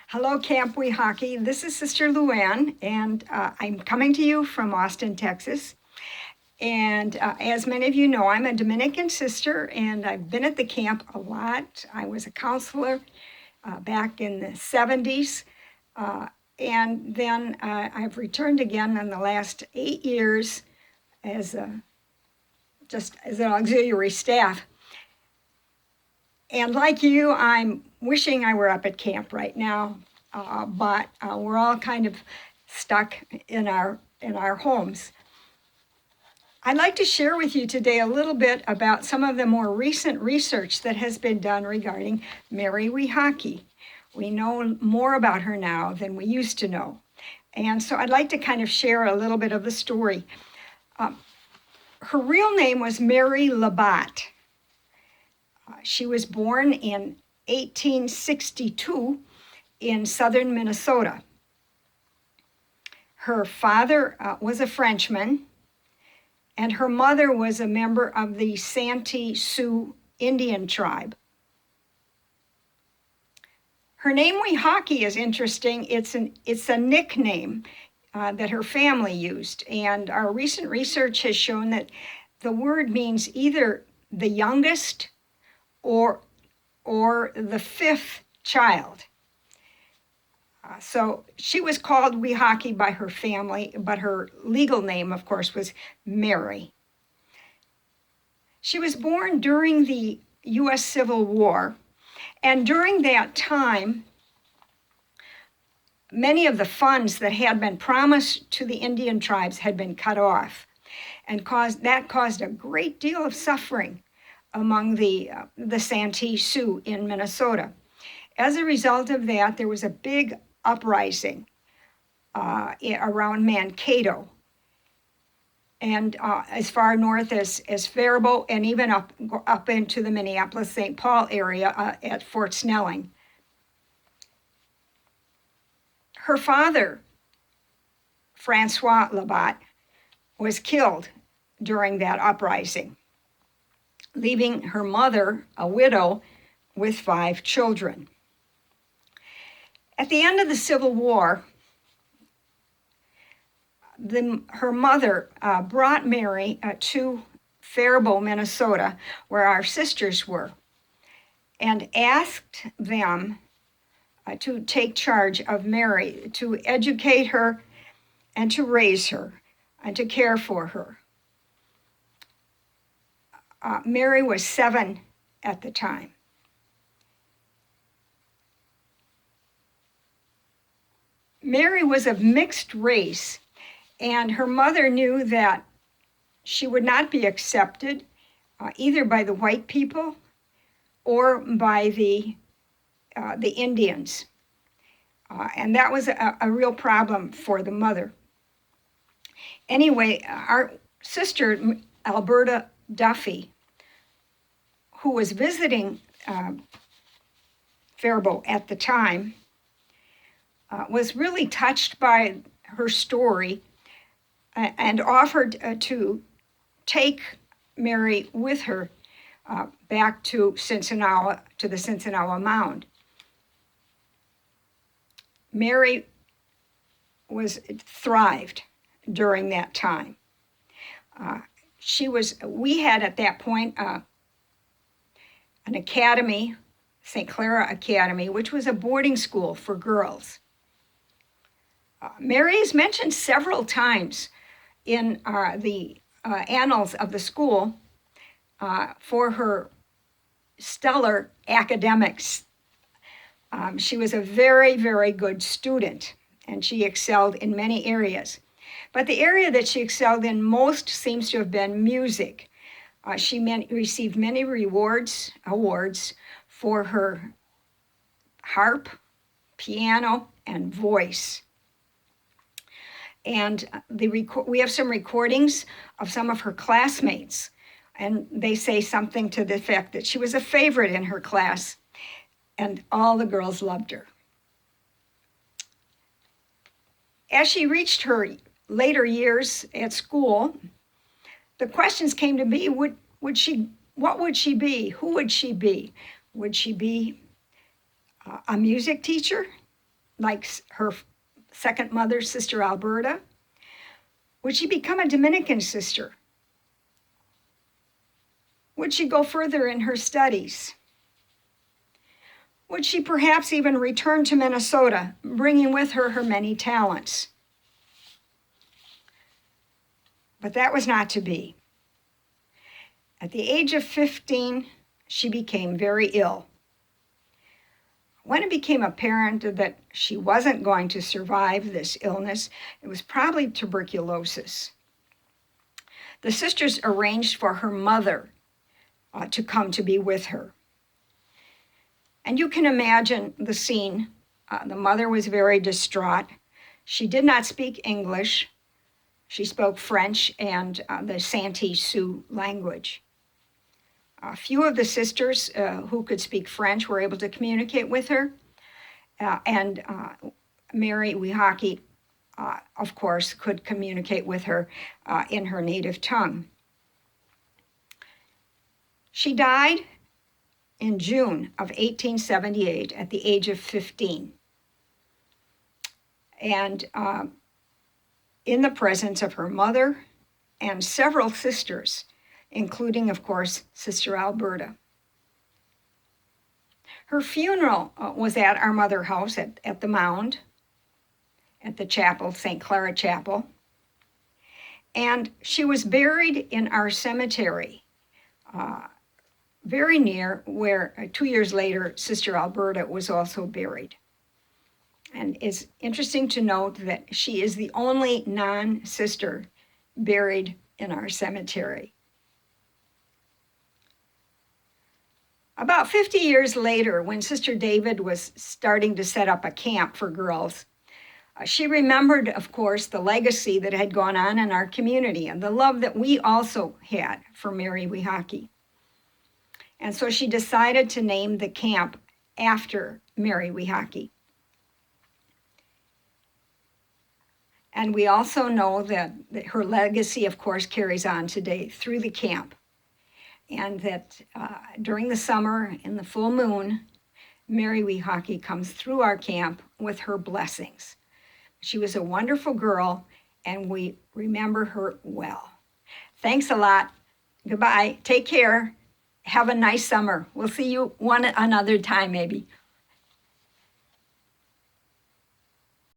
Hello, Camp WeHaKee. This is Sister LouAnne, and I'm coming to you from Austin, Texas. And as many of you know, I'm a Dominican sister, and I've been at the camp a lot. I was a counselor back in the 70s, and then I've returned again in the last 8 years as just as an auxiliary staff. And like you, I'm wishing I were up at camp right now, but we're all kind of stuck in our homes. I'd like to share with you today a little bit about some of the more recent research that has been done regarding Mary WeHaKee. We know more about her now than we used to know. And so I'd like to kind of share a little bit of the story. Her real name was Mary Labatte. She was born in 1862 in southern Minnesota. Her father was a Frenchman, and her mother was a member of the Santee Sioux Indian tribe. Her name WeHaKee is interesting. It's a nickname that her family used, and our recent research has shown that the word means either the youngest or the fifth child. So she was called WeHaKee by her family, but her legal name, of course, was Mary. She was born during the U.S. Civil War, and during that time, many of the funds that had been promised to the Indian tribes had been cut off, and that caused a great deal of suffering among the Santee Sioux in Minnesota. As a result of that, there was a big uprising around Mankato, and as far north as Faribault, and even up into the Minneapolis-St. Paul area at Fort Snelling. Her father, Francois Labatte, was killed during that uprising, leaving her mother, a widow, with 5 children. At the end of the Civil War, her mother brought Mary to Faribault, Minnesota, where our sisters were, and asked them to take charge of Mary, to educate her and to raise her and to care for her. Mary was 7 at the time. Mary was of mixed race, and her mother knew that she would not be accepted either by the white people or by the Indians. And that was a real problem for the mother. Anyway, our sister, Alberta Duffy, who was visiting Faribault at the time, was really touched by her story and offered to take Mary with her back to the Sinsinawa Mound. Mary thrived during that time. We had at that point an academy, St. Clara Academy, which was a boarding school for girls. Mary is mentioned several times in the annals of the school for her stellar academics. She was a very, very good student, and she excelled in many areas. But the area that she excelled in most seems to have been music. She received many awards for her harp, piano, and voice. And we have some recordings of some of her classmates, and they say something to the effect that she was a favorite in her class, and all the girls loved her. As she reached her later years at school, the questions came to be, what would she be? Who would she be? Would she be a music teacher? like her second mother, Sister Alberta? Would she become a Dominican sister? Would she go further in her studies? Would she perhaps even return to Minnesota, bringing with her her many talents? But that was not to be. At the age of 15, she became very ill. When it became apparent that she wasn't going to survive this illness, it was probably tuberculosis. The sisters arranged for her mother to come to be with her. And you can imagine the scene. The mother was very distraught. She did not speak English. She spoke French and the Santee Sioux language. A few of the sisters who could speak French were able to communicate with her. And Mary WeHaKee, of course, could communicate with her in her native tongue. She died in June of 1878 at the age of 15. And in the presence of her mother and several sisters, including, of course, Sister Alberta. Her funeral was at our mother house at the Mound, at the chapel, St. Clara Chapel. And she was buried in our cemetery, very near where 2 years later, Sister Alberta was also buried. And it's interesting to note that she is the only non-sister buried in our cemetery. About 50 years later, when Sister David was starting to set up a camp for girls, she remembered, of course, the legacy that had gone on in our community and the love that we also had for Mary WeHaKee. And so she decided to name the camp after Mary WeHaKee. And we also know that her legacy, of course, carries on today through the camp. And that during the summer, in the full moon, Mary WeHaKee comes through our camp with her blessings. She was a wonderful girl, and we remember her well. Thanks a lot. Goodbye. Take care. Have a nice summer. We'll see you another time, maybe.